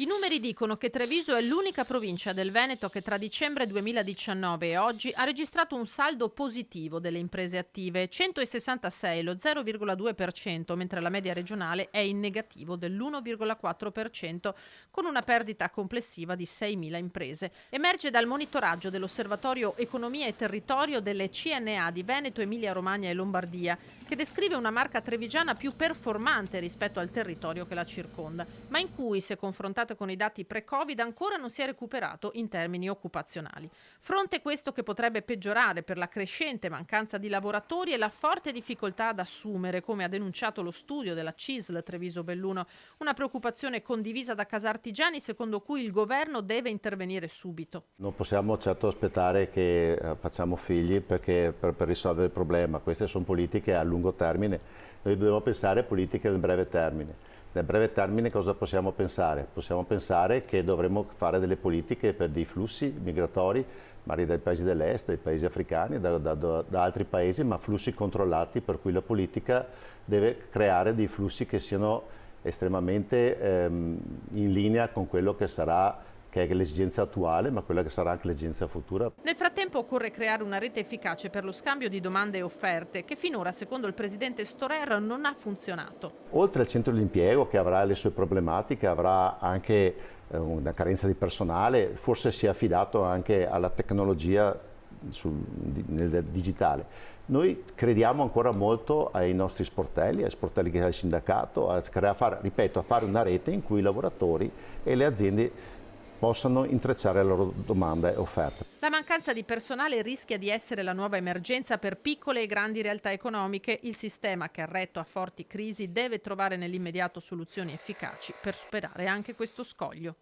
I numeri dicono che Treviso è l'unica provincia del Veneto che tra dicembre 2019 e oggi ha registrato un saldo positivo delle imprese attive, 166, lo 0,2%, mentre la media regionale è in negativo dell'1,4%, con una perdita complessiva di 6.000 imprese. Emerge dal monitoraggio dell'Osservatorio Economia e Territorio delle CNA di Veneto, Emilia Romagna e Lombardia, che descrive una marca trevigiana più performante rispetto al territorio che la circonda, ma in cui, se confrontata con i dati pre-Covid, ancora non si è recuperato in termini occupazionali. Fronte questo che potrebbe peggiorare per la crescente mancanza di lavoratori e la forte difficoltà ad assumere, come ha denunciato lo studio della CISL Treviso Belluno, una preoccupazione condivisa da Casartigiani secondo cui il governo deve intervenire subito. Non possiamo certo aspettare che facciamo figli per risolvere il problema, queste sono politiche a lungo termine, noi dobbiamo pensare a politiche nel breve termine. Nel breve termine cosa possiamo pensare? Possiamo pensare che dovremmo fare delle politiche per dei flussi migratori, magari dai paesi dell'est, dai paesi africani, da altri paesi, ma flussi controllati, per cui la politica deve creare dei flussi che siano estremamente in linea con quello che è l'esigenza attuale, ma quella che sarà anche l'esigenza futura. Nel frattempo occorre creare una rete efficace per lo scambio di domande e offerte, che finora, secondo il presidente Storer, non ha funzionato. Oltre al centro dell'impiego, che avrà le sue problematiche, avrà anche una carenza di personale, forse si è affidato anche alla tecnologia nel digitale. Noi crediamo ancora molto ai nostri sportelli, ai sportelli che ha il sindacato, a fare una rete in cui i lavoratori e le aziende possano intrecciare la loro domanda e offerta. La mancanza di personale rischia di essere la nuova emergenza per piccole e grandi realtà economiche. Il sistema, che ha retto a forti crisi, deve trovare nell'immediato soluzioni efficaci per superare anche questo scoglio.